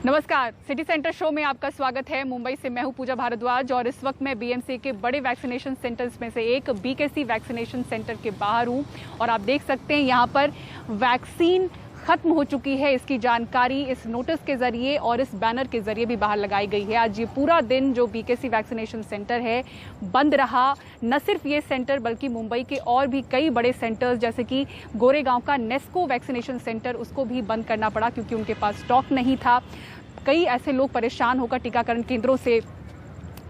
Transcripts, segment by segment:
नमस्कार, city centre show में आपका स्वागत है। मुंबई से मैं हूं पूजा भारद्वाज और इस वक्त मैं बीएमसी के बड़े वैक्सीनेशन सेंटर्स में से एक बीकेसी वैक्सीनेशन सेंटर के बाहर हूं और आप देख सकते हैं यहां पर वैक्सीन खत्म हो चुकी है। इसकी जानकारी इस नोटिस के जरिए और इस बैनर के जरिए भी बाहर लगाई गई है। आज ये पूरा दिन जो बीकेसी वैक्सीनेशन सेंटर है बंद रहा। न सिर्फ ये सेंटर बल्कि मुंबई के और भी कई बड़े सेंटर्स जैसे कि गोरेगांव का नेस्को वैक्सीनेशन सेंटर, उसको भी बंद करना पड़ा क्योंकि उनके पास स्टॉक नहीं था। कई ऐसे लोग परेशान होकर टीकाकरण केंद्रों से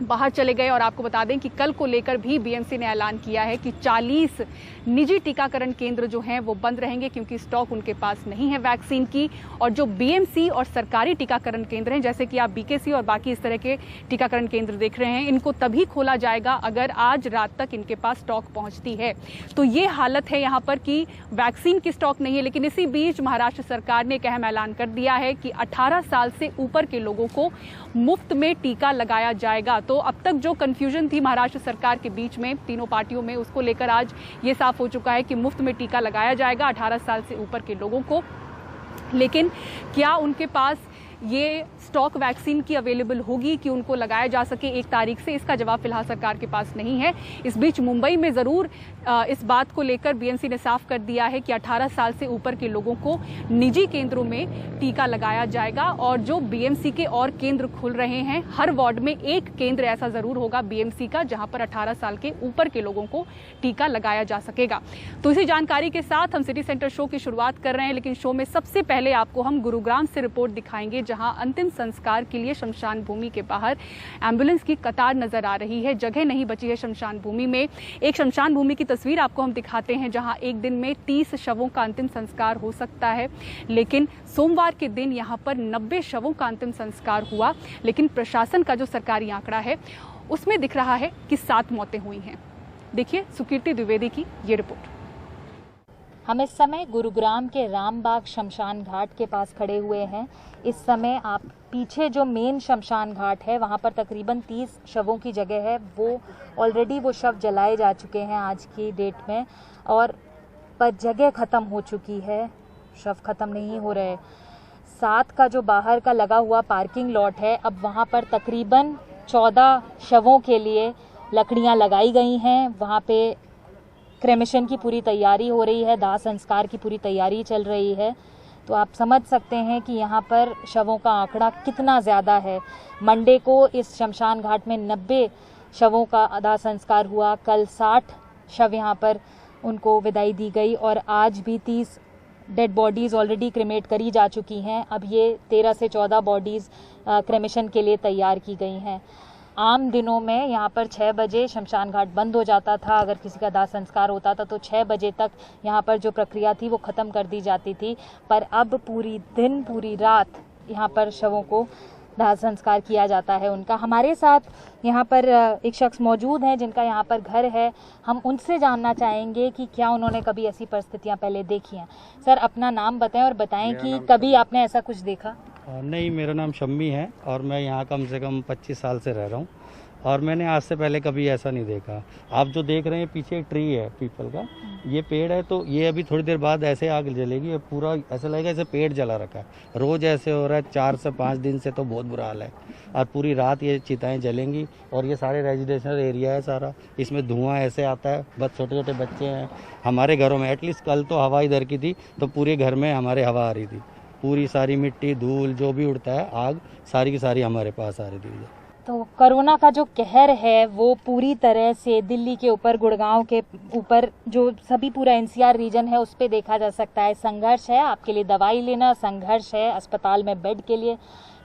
बाहर चले गए और आपको बता दें कि कल को लेकर भी बीएमसी ने ऐलान किया है कि 40 निजी टीकाकरण केंद्र जो हैं वो बंद रहेंगे क्योंकि स्टॉक उनके पास नहीं है वैक्सीन की। और जो बीएमसी और सरकारी टीकाकरण केंद्र हैं जैसे कि आप बीकेसी और बाकी इस तरह के टीकाकरण केंद्र देख रहे हैं, इनको तभी खोला जाएगा अगर आज रात तक इनके पास स्टॉक पहुंचती है। तो ये हालत है यहाँ पर कि वैक्सीन की स्टॉक नहीं है। लेकिन इसी बीच महाराष्ट्र सरकार ने एक अहम ऐलान कर दिया है कि 18 साल से ऊपर के लोगों को मुफ्त में टीका लगाया जाएगा। तो अब तक जो कंफ्यूजन थी महाराष्ट्र सरकार के बीच में तीनों पार्टियों में, उसको लेकर आज ये साफ हो चुका है कि मुफ्त में टीका लगाया जाएगा 18 साल से ऊपर के लोगों को। लेकिन क्या उनके पास ये स्टॉक वैक्सीन की अवेलेबल होगी कि उनको लगाया जा सके 1 तारीख से, इसका जवाब फिलहाल सरकार के पास नहीं है। इस बीच मुंबई में जरूर इस बात को लेकर बीएमसी ने साफ कर दिया है कि 18 साल से ऊपर के लोगों को निजी केंद्रों में टीका लगाया जाएगा। और जो बीएमसी के और केंद्र खुल रहे हैं, हर वार्ड में एक केंद्र ऐसा जरूर होगा बीएमसी का जहां पर 18 साल के ऊपर के लोगों को टीका लगाया जा सकेगा। तो इसी जानकारी के साथ हम सिटी सेंटर शो की शुरुआत कर रहे हैं। लेकिन शो में सबसे पहले आपको हम गुरुग्राम से रिपोर्ट दिखाएंगे जहां अंतिम संस्कार के लिए शमशान भूमि के बाहर एम्बुलेंस की कतार नजर आ रही है। जगह नहीं बची है शमशान भूमि में। एक शमशान भूमि की तस्वीर आपको हम दिखाते हैं जहां एक दिन में 30 शवों का अंतिम संस्कार हो सकता है, लेकिन सोमवार के दिन यहां पर 90 शवों का अंतिम संस्कार हुआ। लेकिन प्रशासन का जो सरकारी आंकड़ा है उसमें दिख रहा है कि 7 मौतें हुई हैं। देखिए सुकीर्ति द्विवेदी की ये रिपोर्ट। हम इस समय गुरुग्राम के रामबाग शमशान घाट के पास खड़े हुए हैं। इस समय आप पीछे जो मेन शमशान घाट है वहाँ पर तकरीबन 30 शवों की जगह है। वो ऑलरेडी वो शव जलाए जा चुके हैं आज की डेट में, और पर जगह ख़त्म हो चुकी है, शव ख़त्म नहीं हो रहे। 7 का जो बाहर का लगा हुआ पार्किंग लॉट है, अब वहाँ पर तकरीबन 14 शवों के लिए लकड़ियाँ लगाई गई हैं। वहाँ पे क्रेमेशन की पूरी तैयारी हो रही है, दाह संस्कार की पूरी तैयारी चल रही है। तो आप समझ सकते हैं कि यहाँ पर शवों का आंकड़ा कितना ज़्यादा है। मंडे को इस शमशान घाट में 90 शवों का दाह संस्कार हुआ, कल 60 शव यहाँ पर उनको विदाई दी गई और आज भी 30 डेड बॉडीज़ ऑलरेडी क्रेमेट करी जा चुकी हैं। अब ये 13 से 14 बॉडीज़ क्रेमेशन के लिए तैयार की गई हैं। आम दिनों में यहाँ पर 6 बजे शमशान घाट बंद हो जाता था। अगर किसी का दाह संस्कार होता था तो 6 बजे तक यहाँ पर जो प्रक्रिया थी वो ख़त्म कर दी जाती थी। पर अब पूरी दिन पूरी रात यहाँ पर शवों को दाह संस्कार किया जाता है उनका। हमारे साथ यहाँ पर एक शख्स मौजूद हैं जिनका यहाँ पर घर है। हम उनसे जानना चाहेंगे कि क्या उन्होंने कभी ऐसी परिस्थितियाँ पहले देखी हैं। सर, अपना नाम बताएं और बताएं कि कभी आपने ऐसा कुछ देखा? नहीं, मेरा नाम शम्मी है और मैं यहाँ कम से कम 25 साल से रह रहा हूँ और मैंने आज से पहले कभी ऐसा नहीं देखा। आप जो देख रहे हैं पीछे एक ट्री है पीपल का, ये पेड़ है, तो ये अभी थोड़ी देर बाद ऐसे आग जलेगी। ये पूरा ऐसा लगेगा जैसे पेड़ जला रखा है। रोज़ ऐसे हो रहा है, 4 से 5 दिन से तो बहुत बुरा हाल है। और पूरी रात ये चिताएँ जलेंगी और ये सारे रेजिडेंशियल एरिया है सारा, इसमें धुआं ऐसे आता है। बस छोटे छोटे बच्चे हैं हमारे घरों में। एटलीस्ट कल तो हवा इधर की थी तो पूरे घर में हमारे हवा आ रही थी। पूरी सारी मिट्टी धूल जो भी उड़ता है, आग सारी की सारी हमारे पास आ रही थी। तो कोरोना का जो कहर है वो पूरी तरह से दिल्ली के ऊपर, गुड़गांव के ऊपर, जो सभी पूरा एनसीआर रीजन है उस पे देखा जा सकता है। संघर्ष है आपके लिए दवाई लेना, संघर्ष है अस्पताल में बेड के लिए,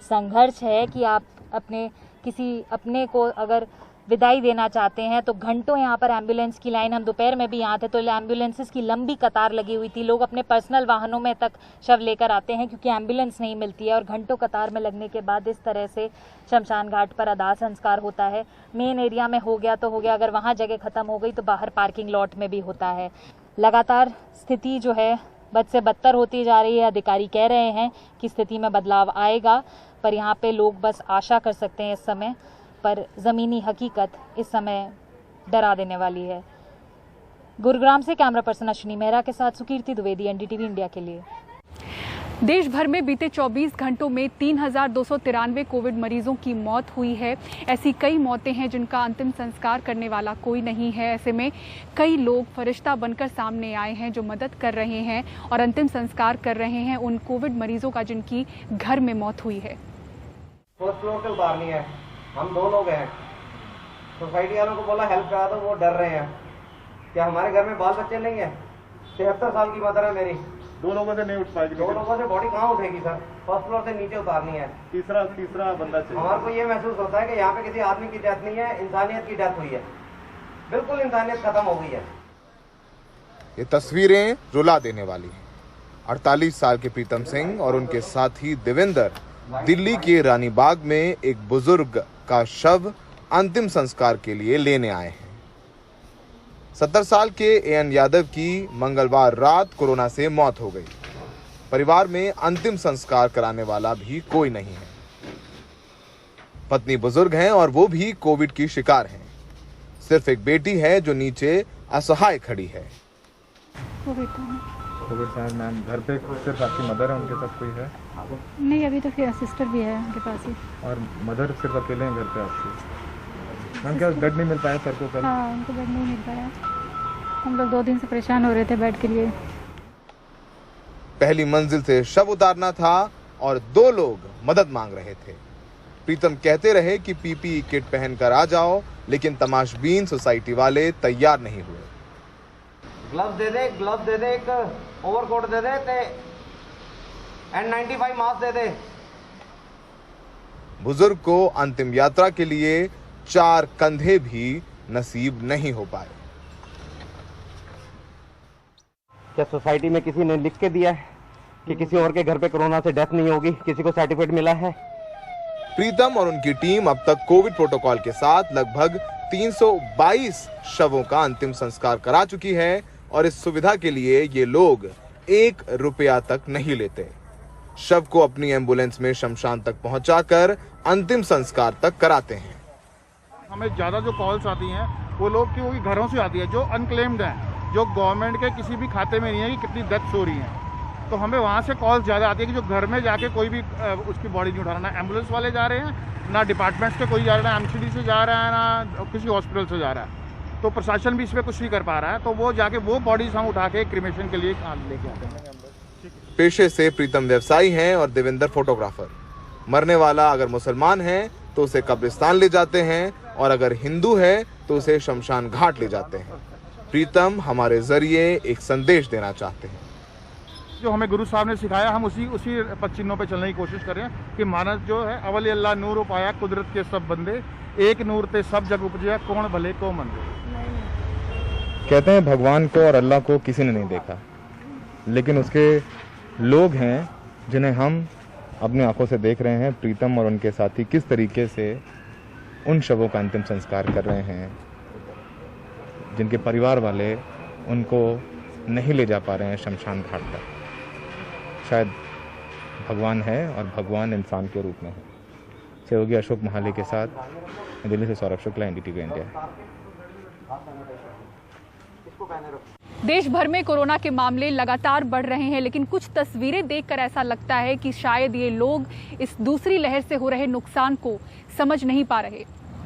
संघर्ष है कि आप अपने को अगर विदाई देना चाहते हैं तो घंटों यहाँ पर एम्बुलेंस की लाइन। हम दोपहर में भी यहाँ थे तो एम्बुलेंसेस की लंबी कतार लगी हुई थी। लोग अपने पर्सनल वाहनों में तक शव लेकर आते हैं क्योंकि एम्बुलेंस नहीं मिलती है। और घंटों कतार में लगने के बाद इस तरह से शमशान घाट पर दाह संस्कार होता है। मेन एरिया में हो गया तो हो गया, अगर वहाँ जगह ख़त्म हो गई तो बाहर पार्किंग लॉट में भी होता है। लगातार स्थिति जो है बद से बदतर होती जा रही है। अधिकारी कह रहे हैं कि स्थिति में बदलाव आएगा, पर यहाँ पे लोग बस आशा कर सकते हैं इस समय। पर ज़मीनी हकीकत इस समय डरा देने वाली है। गुरुग्राम से कैमरा पर्सन अश्विनी मेहरा के साथ सुकीर्ति द्विवेदी, एनडीटीवी इंडिया के लिए। देश भर में बीते 24 घंटों में 3,293 कोविड मरीजों की मौत हुई है। ऐसी कई मौतें हैं जिनका अंतिम संस्कार करने वाला कोई नहीं है। ऐसे में कई लोग फरिश्ता बनकर सामने आए हैं जो मदद कर रहे हैं और अंतिम संस्कार कर रहे हैं उन कोविड मरीजों का जिनकी घर में मौत हुई है। फर्स्ट फ्लोर से उतारनी है। हम 2 लोग हैं। सोसाइटी वालों को बोला हेल्प करा दो, वो डर रहे हैं। क्या हमारे घर में बाल बच्चे नहीं है? 73 साल की मदर है मेरी। 2 लोगों से नहीं उठ पाएगी। 2 लोगों से बॉडी कहाँ उठेगी सर? फर्स्ट फ्लोर से नीचे उतारनी है। तीसरा बंदा चाहिए। हमारे को ये महसूस होता है कि यहाँ पे किसी आदमी की डेथ नहीं है, इंसानियत की डेथ हुई है। बिल्कुल इंसानियत खत्म हो गई है। ये तस्वीरें रुला देने वाली हैं। 48 साल के प्रीतम सिंह और उनके साथी देवेंद्र दिल्ली के रानी बाग में एक बुजुर्ग का शव अंतिम संस्कार के लिए लेने आए हैं। 70 साल के एएन यादव की मंगलवार रात कोरोना से मौत हो गई। परिवार में अंतिम संस्कार कराने वाला भी कोई नहीं है। पत्नी बुजुर्ग हैं और वो भी कोविड की शिकार हैं। सिर्फ एक बेटी है जो नीचे असहाय खड़ी है। कोविड साहब मैम घर पे सिर्फ आपकी मदर है, उनके साथ कोई है? नहीं, अभी तो फिर सिस्टर भी है उनके पास ही। और मदर सिर्फ अकेले हैं घर पे आपके? मैम क्या बेड नहीं मिल पाया सर को कल? हाँ, उनको बेड नहीं मिल पाया। हम लोग 2 दिन से परेशान हो रहे थे बेड के लिए। पहली मंजिल से शव उतारना था और 2 लोग मदद मांग रहे थे। प्रीतम कहते रहे कि पीपीई किट पहनकर आ जाओ, लेकिन तमाशबीन सोसाइटी वाले तैयार नहीं हुए। ग्लव्स दे दे, एक ओवरकोट दे दे ते N95 मास्क दे दे। बुजुर्ग को अंतिम यात्रा के लिए 4 कंधे भी नसीब नहीं हो पाए। क्या सोसाइटी में किसी ने लिख के दिया है कि किसी और के घर पे कोरोना से डेथ नहीं होगी? किसी को सर्टिफिकेट मिला है? प्रीतम और उनकी टीम अब तक कोविड प्रोटोकॉल के साथ लगभग 322 शवों का अंतिम संस्कार करा चुकी है और इस सुविधा के लिए ये लोग 1 रुपया तक नहीं लेते। शव को अपनी एम्बुलेंस में शमशान तक पहुंचाकर अंतिम संस्कार तक कराते हैं। हमें ज़्यादा जो कॉल्स आती हैं वो लोग की वही घरों से आती है जो अनक्लेम्ड हैं, जो गवर्नमेंट के किसी भी खाते में नहीं है कि कितनी डेथ्स हो रही हैं। तो हमें वहाँ से कॉल्स ज़्यादा आती है कि जो घर में जाके कोई भी उसकी बॉडी नहीं उठा रहा। ना एम्बुलेंस वाले जा रहे हैं, ना डिपार्टमेंट्स के कोई जा रहा है, ना एमसीडी से जा रहा है, ना किसी हॉस्पिटल से जा रहा है। तो प्रशासन भी इस पर कुछ नहीं कर पा रहा है। तो वो जाके वो बॉडीज हम उठा के क्रिमेशन के लिए लेके आते हैं। पेशे से प्रीतम व्यवसायी हैं और देवेंद्र फोटोग्राफर। मरने वाला अगर मुसलमान है तो उसे कब्रिस्तान ले जाते हैं और अगर हिंदू है तो उसे शमशान घाट ले जाते हैं। प्रीतम हमारे जरिए एक संदेश देना चाहते हैं। जो हमें गुरु साहब ने सिखाया हम उसी पच्चीनों पे चलने की कोशिश कर रहे हैं कि मानस जो है अवली अल्लाह नूर पाया कुदरत के सब बंदे, एक नूर ते सब जग उपजया कौन भले को मंदे। कहते हैं भगवान को और अल्लाह को किसी ने नहीं देखा, लेकिन उसके लोग हैं जिन्हें हम अपनी आंखों से देख रहे हैं। प्रीतम और उनके साथी किस तरीके से उन शवों का अंतिम संस्कार कर रहे हैं जिनके परिवार वाले उनको नहीं ले जा पा रहे हैं शमशान घाट तक। शायद भगवान है और भगवान इंसान के रूप में है। सहयोगी अशोक महाले के साथ दिल्ली से सौरभ शुक्ला, एनडीटीवी इंडिया। देश भर में कोरोना के मामले लगातार बढ़ रहे हैं, लेकिन कुछ तस्वीरें देखकर ऐसा लगता है कि शायद ये लोग इस दूसरी लहर से हो रहे नुकसान को समझ नहीं पा रहे।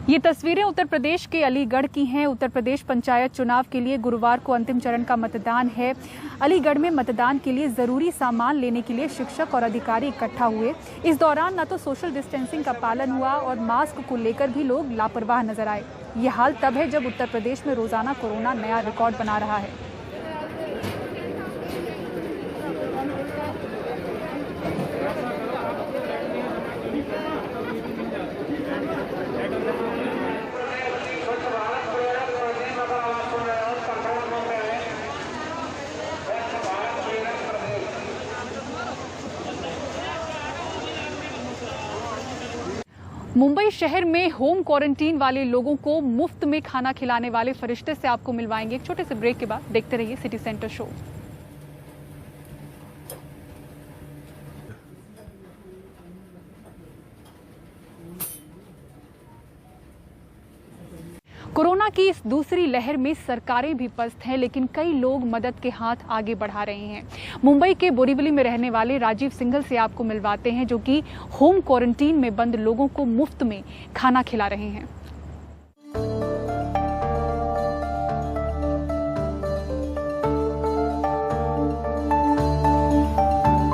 ये तस्वीरें उत्तर प्रदेश के अलीगढ़ की हैं। उत्तर प्रदेश पंचायत चुनाव के लिए गुरुवार को अंतिम चरण का मतदान है। अलीगढ़ में मतदान के लिए जरूरी सामान लेने के लिए शिक्षक और अधिकारी इकट्ठा हुए। इस दौरान न तो सोशल डिस्टेंसिंग का पालन हुआ और मास्क को लेकर भी लोग लापरवाह नजर आए। ये हाल तब है जब उत्तर प्रदेश में रोजाना कोरोना नया रिकॉर्ड बना रहा है। मुंबई शहर में होम क्वारंटीन वाले लोगों को मुफ्त में खाना खिलाने वाले फरिश्ते से आपको मिलवाएंगे। एक छोटे से ब्रेक के बाद देखते रहिए सिटी सेंटर शो। कोरोना की इस दूसरी लहर में सरकारें भी पस्त हैं, लेकिन कई लोग मदद के हाथ आगे बढ़ा रहे हैं। मुंबई के बोरीवली में रहने वाले राजीव सिंघल से आपको मिलवाते हैं, जो कि होम क्वारंटीन में बंद लोगों को मुफ्त में खाना खिला रहे हैं।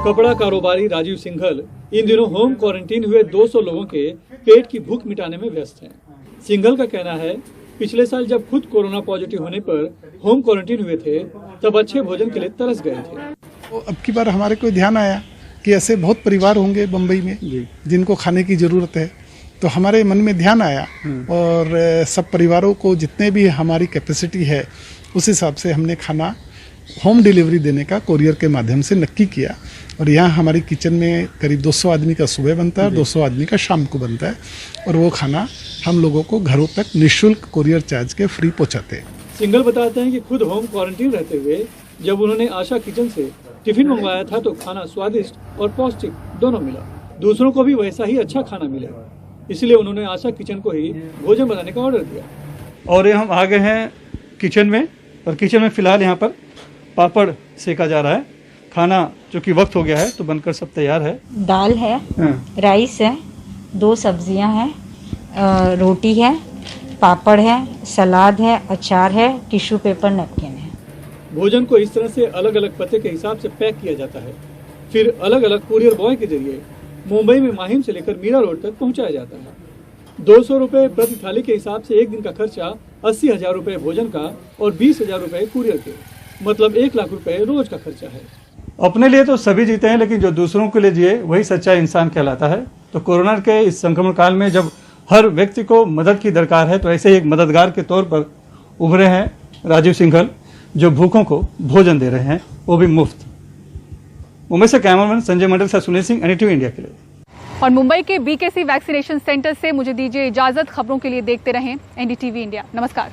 कपड़ा कारोबारी राजीव सिंघल इन दिनों होम क्वारंटीन हुए 200 लोगों के पेट की भूख मिटाने में व्यस्त हैं। सिंघल का कहना है, पिछले साल जब खुद कोरोना पॉजिटिव होने पर होम क्वारंटीन हुए थे, तब अच्छे भोजन के लिए तरस गए थे। तो अब की बार हमारे को ध्यान आया कि ऐसे बहुत परिवार होंगे बम्बई में जिनको खाने की जरूरत है, तो हमारे मन में ध्यान आया और सब परिवारों को जितने भी हमारी कैपेसिटी है उस हिसाब से हमने खाना होम डिलीवरी देने का कोरियर के माध्यम से नक्की किया। और यहाँ हमारी किचन में करीब 200 आदमी का सुबह बनता है, 200 आदमी का शाम को बनता है, और वो खाना हम लोगों को घरों तक निःशुल्क कोरियर चार्ज के फ्री पहुँचाते हैं। सिंघल बताते हैं कि खुद होम क्वारंटीन रहते हुए जब उन्होंने आशा किचन से टिफिन मंगवाया था तो खाना स्वादिष्ट और पौष्टिक दोनों मिला। दूसरों को भी वैसा ही अच्छा खाना मिले, इसलिए उन्होंने आशा किचन को ही भोजन बनाने का ऑर्डर दिया। और ये हम आ गए हैं किचन में, और किचन में फिलहाल यहाँ पर पापड़ सेका जा रहा है। खाना जो कि वक्त हो गया है तो बनकर सब तैयार है। दाल है, राइस है, 2 सब्जियां हैं, रोटी है, पापड़ है, सलाद है, अचार है, टिश्यू पेपर, नैपकिन है। भोजन को इस तरह से अलग अलग पते के हिसाब से पैक किया जाता है, फिर अलग अलग कुरियर बॉय के जरिए मुंबई में माहिम से लेकर मीरा रोड तक पहुंचाया जाता है। 200 रुपए प्रति थाली के हिसाब से एक दिन का खर्चा 80,000 रुपए भोजन का और 20,000 रुपए कुरियर के, मतलब 1 लाख रुपए रोज का खर्चा है। अपने लिए तो सभी जीते हैं, लेकिन जो दूसरों के लिए जिए वही सच्चा इंसान कहलाता है। तो कोरोना के इस संक्रमण काल में जब हर व्यक्ति को मदद की दरकार है, तो ऐसे ही एक मददगार के तौर पर उभरे हैं राजीव सिंघल, जो भूखों को भोजन दे रहे हैं, वो भी मुफ्त। मुंबई से कैमरामैन संजय मंडल से सुनील सिंह, NDTV इंडिया के लिए। और मुंबई के BKC वैक्सीनेशन सेंटर से मुझे दीजिए इजाजत। खबरों के लिए देखते रहें NDTV इंडिया। नमस्कार।